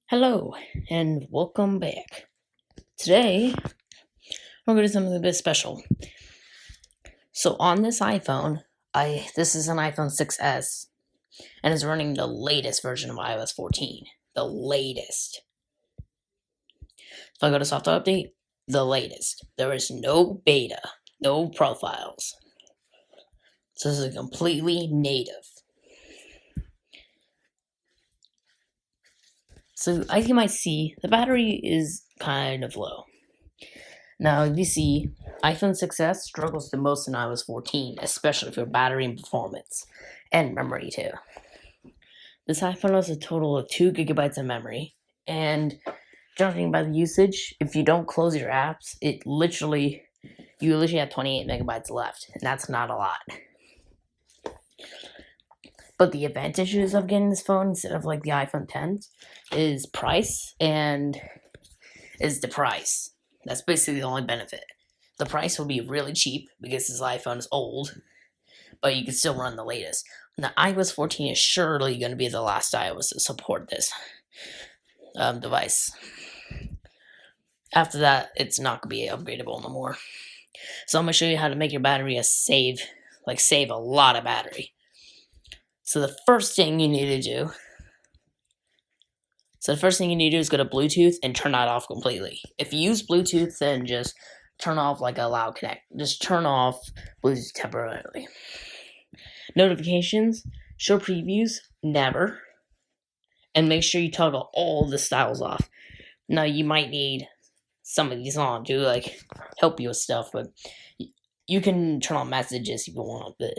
Hello and welcome back. Today we're going to do something a bit special. So on this iPhone, this is an iPhone 6s and it's running the latest version of iOS 14. The latest. If I go to software update, the latest. There is no beta, no profiles. So this is completely native. So as you might see, the battery is kind of low. Now, if you see, iPhone 6s struggles the most in iOS 14, especially for battery and performance, and memory too. This iPhone has a total of 2 gigabytes of memory, and judging by the usage, if you don't close your apps, you literally have 28 megabytes left, and that's not a lot. But the advantages of getting this phone instead of like the iPhone 10s is price and is the price. That's basically the only benefit. The price will be really cheap because this iPhone is old, but you can still run the latest. Now, iOS 14 is surely going to be the last iOS to support this device. After that, it's not going to be upgradable no more. So I'm going to show you how to make your battery save a lot of battery. So the first thing you need to do is go to Bluetooth and turn that off completely. If you use Bluetooth, then just turn off like a loud connect. Just turn off Bluetooth temporarily. Notifications, show previews, never. And make sure you toggle all the styles off. Now you might need some of these on to like help you with stuff, but you can turn on messages if you want. But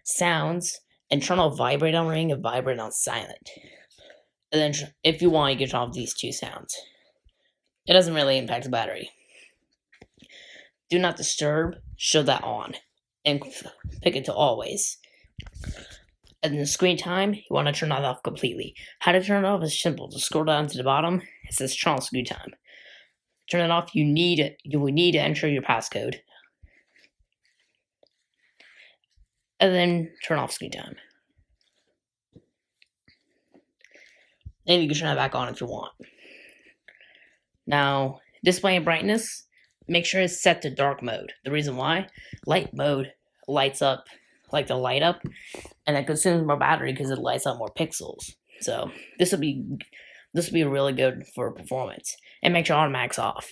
sounds and turn off vibrate on ring and vibrate on silent. And then if you want, you can turn off these two sounds. It doesn't really impact the battery. Do not disturb, show that on, and pick it to always. And then screen time, you want to turn that off completely. How to turn it off is simple. Just scroll down to the bottom. It says turn off screen time. Turn it off. You will need to enter your passcode, and then turn off screen time. Then you can turn it back on if you want. Now, display and brightness, make sure it's set to dark mode. The reason why, light mode lights up like the light up, and it consumes more battery because it lights up more pixels. So this will be really good for performance. And make sure automatic's off.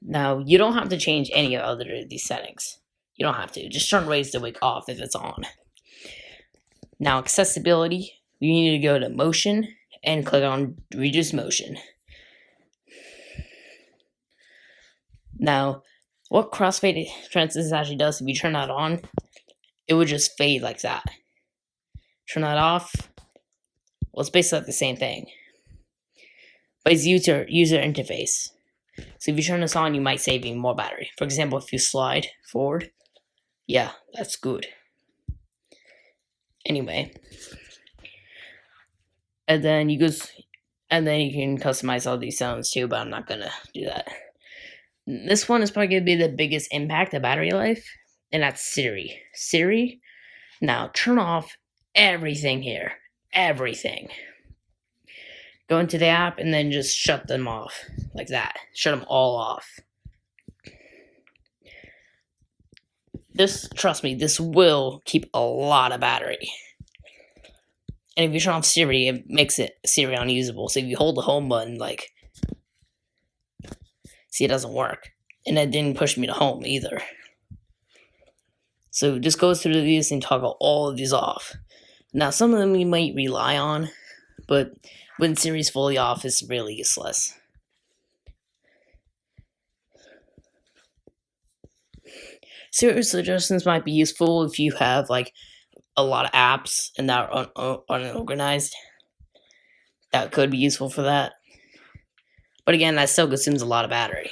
Now you don't have to change any other of these settings. You don't have to. Just turn raise to wake off if it's on. Now accessibility, you need to go to motion and click on reduce motion. Now, what crossfade transistors actually does, if you turn that on, it would just fade like that. Turn that off, well, it's basically like the same thing. But it's user interface. So if you turn this on, you might save even more battery. For example, if you slide forward, yeah, that's good. Anyway. And then you can customize all these sounds too, but I'm not gonna do that. This one is probably gonna be the biggest impact of battery life, and that's Siri. Siri, now turn off everything here. Everything. Go into the app and then just shut them off like that. Shut them all off. Trust me, this will keep a lot of battery. And if you turn off Siri, it makes Siri unusable. So if you hold the home button, see, it doesn't work. And it didn't push me to home either. So just go through these and toggle all of these off. Now, some of them you might rely on, but when Siri's fully off, it's really useless. Siri suggestions might be useful if you have a lot of apps and that are unorganized. That could be useful for that. But again, that still consumes a lot of battery.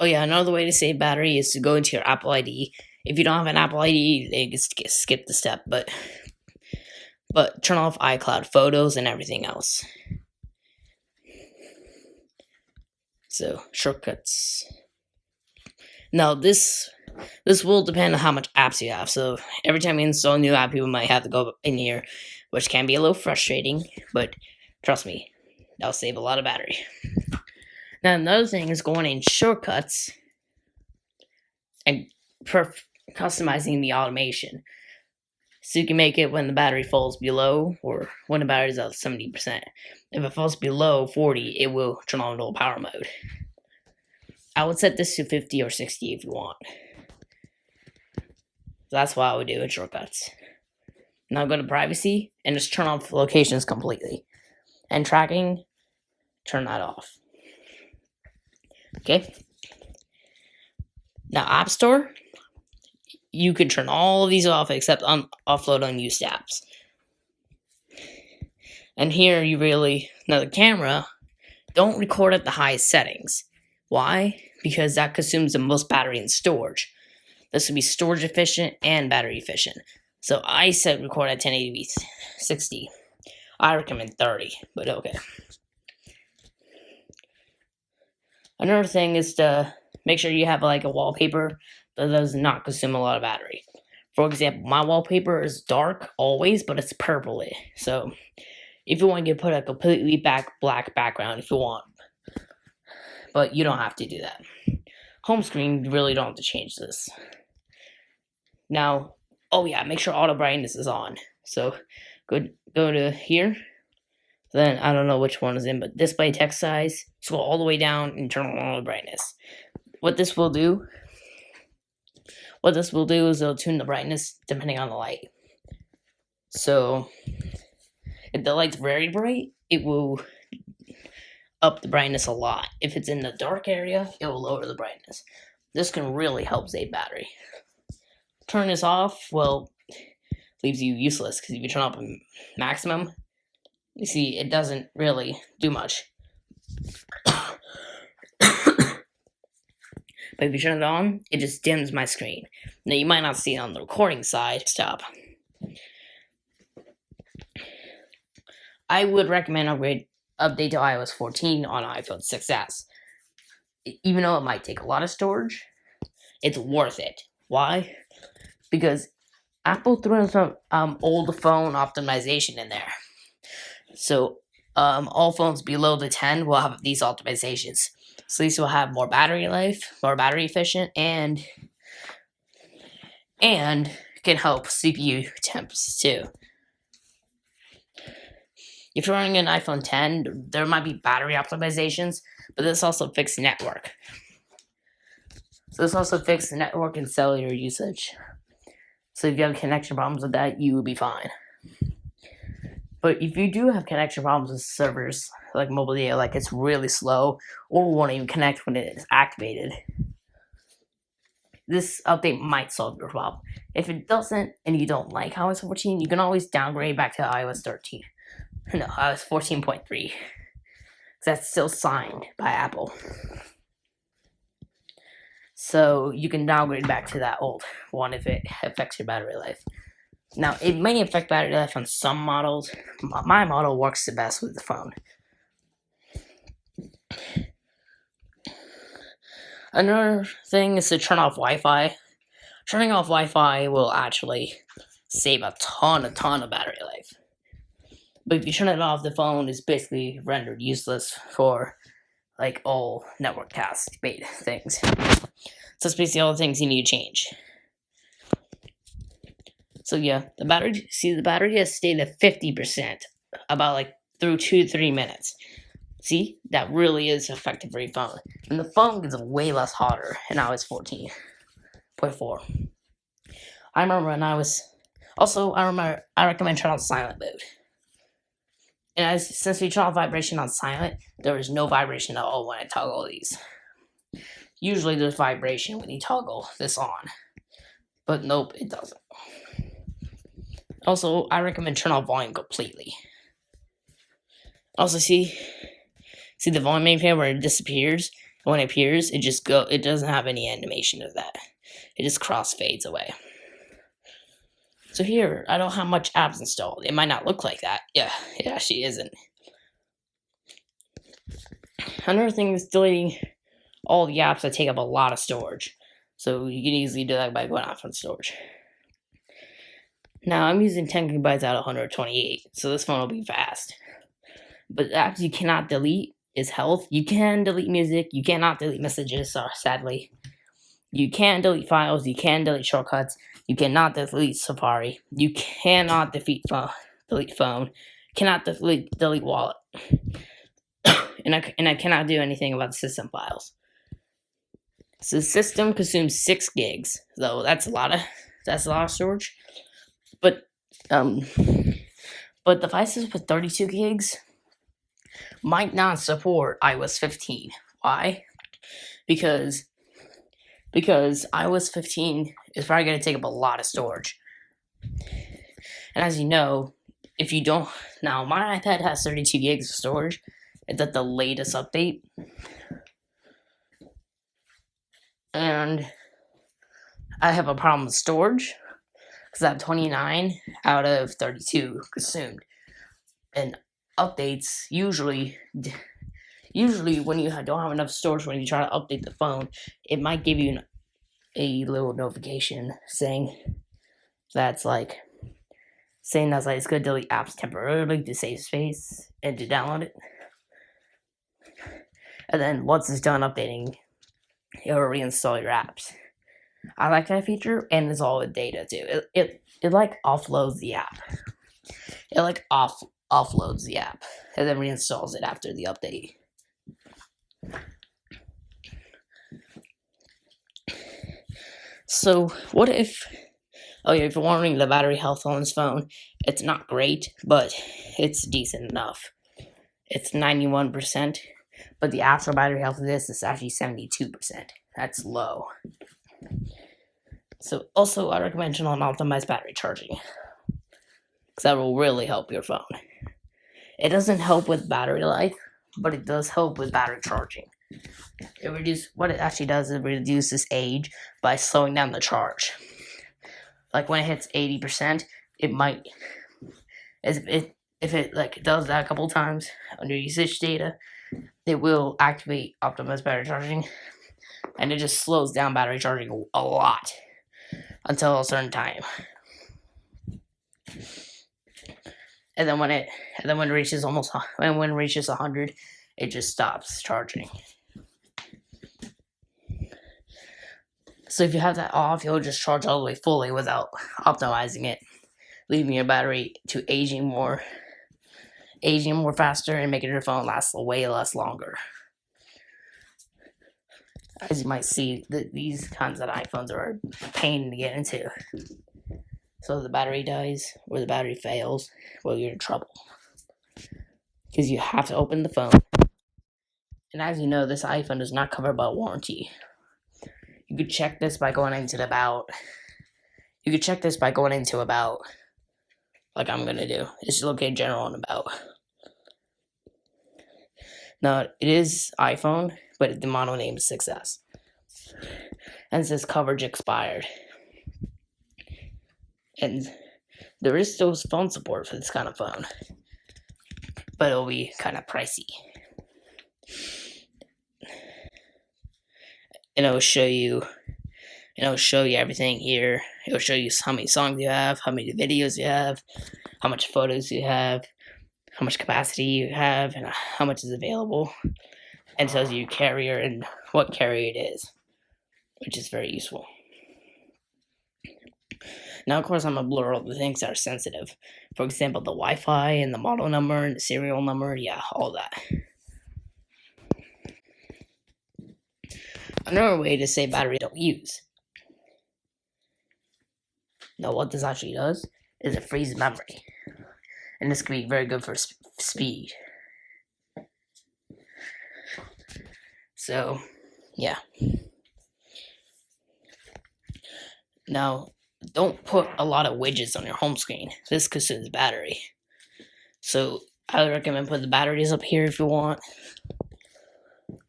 Another way to save battery is to go into your Apple ID. If you don't have an Apple ID, they just skip the step, but turn off iCloud photos and everything else. So, shortcuts. Now this will depend on how much apps you have. So every time you install a new app, you might have to go in here, which can be a little frustrating, but trust me, that'll save a lot of battery. Now another thing is going in shortcuts and customizing the automation. So you can make it when the battery falls below or when the battery is at 70%. If it falls below 40, it will turn on low power mode. I would set this to 50 or 60 if you want. So that's what I would do in shortcuts. Now go to privacy and just turn off locations completely. And tracking, turn that off. Okay? Now App Store, you can turn all of these off except offload unused apps. And here you now the camera, don't record at the highest settings. Why? Because that consumes the most battery and storage. This would be storage efficient and battery efficient. So I set record at 1080p 60. I recommend 30, but okay. Another thing is to make sure you have like a wallpaper that does not consume a lot of battery. For example, my wallpaper is dark always, but it's purpley. So if you want, you can put a completely black background if you want. But you don't have to do that. Home screen, you really don't have to change this. Now, oh yeah, make sure auto brightness is on. So go to here. Then I don't know which one is in, but display text size. Scroll all the way down and turn on auto brightness. What this will do is it'll tune the brightness depending on the light. So if the light's very bright, it will up the brightness a lot. If it's in the dark area, it will lower the brightness. This can really help save battery. Turn this off, well, leaves you useless because if you turn up maximum, you see it doesn't really do much. But if you turn it on, it just dims my screen. Now you might not see it on the recording side. Stop. I would recommend update to iOS 14 on iPhone 6s. Even though it might take a lot of storage, it's worth it. Why? Because Apple threw in some old phone optimization in there. So all phones below the 10 will have these optimizations. So these will have more battery life, more battery efficient, and can help CPU temps too. If you're running an iPhone 10, there might be battery optimizations, but this also fixes network. So this also fixes network and cellular usage. So if you have connection problems with that, you will be fine. But if you do have connection problems with servers, like mobile data, like it's really slow, or won't even connect when it is activated, this update might solve your problem. If it doesn't, and you don't like iOS 14, you can always downgrade back to iOS 13. No, iOS 14.3. That's still signed by Apple. So you can downgrade back to that old one if it affects your battery life. Now, it may affect battery life on some models. My model works the best with the phone. Another thing is to turn off Wi-Fi. Turning off Wi-Fi will actually save a ton of battery life. But if you turn it off, the phone is basically rendered useless for like all network task-based things. So that's basically all the things you need to change. So yeah, the battery has stayed at 50%, about like through 2 to 3 minutes. See, that really is effective for your phone. And the phone gets way less hotter in iOS 14.4. I recommend turning on silent mode. And since we turn off vibration on silent, there is no vibration at all when I toggle these. Usually there's vibration when you toggle this on. But nope, it doesn't. Also, I recommend turn off volume completely. Also, see the volume menu where it disappears? When it appears, it doesn't have any animation of that. It just crossfades away. So here, I don't have much apps installed. It might not look like that. Yeah, it actually isn't. Another thing is deleting all the apps that take up a lot of storage. So you can easily do that by going off on storage. Now I'm using 10 gigabytes out of 128, so this phone will be fast. But apps you cannot delete is Health. You can delete music. You cannot delete messages, sadly. You can delete files. You can delete shortcuts. You cannot delete Safari. You cannot delete phone. Cannot delete wallet. and I cannot do anything about the system files. So the system consumes 6 gigs, though that's a lot of storage. But devices with 32 gigs might not support iOS 15. Why? Because iOS 15 is probably going to take up a lot of storage. And as you know, if you don't... Now, my iPad has 32 gigs of storage. It's at the latest update. And I have a problem with storage because I have 29 out of 32 consumed. And updates usually when you don't have enough storage, when you try to update the phone, it might give you a little notification saying that's like it's going to delete apps temporarily to save space and to download it. And then once it's done updating, it'll reinstall your apps. I like that feature, and it's all with data too. It like offloads the app. It like offloads the app and then reinstalls it after the update. So what if... Oh yeah, if you're wondering the battery health on this phone, it's not great, but it's decent enough. It's 91%, but the actual battery health of this is actually 72%. That's low. So also, I recommend turning on optimized battery charging, because that will really help your phone. It doesn't help with battery life, but it does help with battery charging. What it actually does is it reduces age by slowing down the charge. Like when it hits 80%, it might, if it does that a couple times under usage data, it will activate optimized battery charging, and it just slows down battery charging a lot until a certain time. And then when it reaches 100, it just stops charging. So if you have that off, you'll just charge all the way fully without optimizing it, leaving your battery to aging more faster and making your phone last way less longer. As you might see, these kinds of iPhones are a pain to get into. So if the battery dies or the battery fails, well, you're in trouble. Because you have to open the phone. And as you know, this iPhone is not covered by warranty. You could check this by going into About. Like I'm going to do. It's located general and About. Now, it is iPhone, but the model name is 6S. And it says coverage expired. And there is still phone support for this kind of phone, but it'll be kind of pricey. And it'll show you everything here. It'll show you how many songs you have, how many videos you have, how much photos you have, how much capacity you have, and how much is available. And tells you carrier and what carrier it is, which is very useful. Now, of course, I'm going to blur all the things that are sensitive. For example, the Wi-Fi and the model number and the serial number. Yeah, all that. Another way to say battery don't use. Now, what this actually does is it freezes memory. And this can be very good for speed. So, yeah. Now, don't put a lot of widgets on your home screen. This consumes battery. So, I would recommend putting the batteries up here if you want.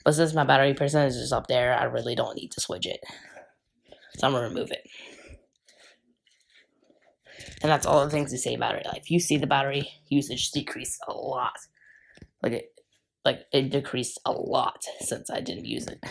But since my battery percentage is up there, I really don't need this widget. So I'm going to remove it. And that's all the things to say battery life. You see the battery usage decreased a lot. Like it decreased a lot since I didn't use it.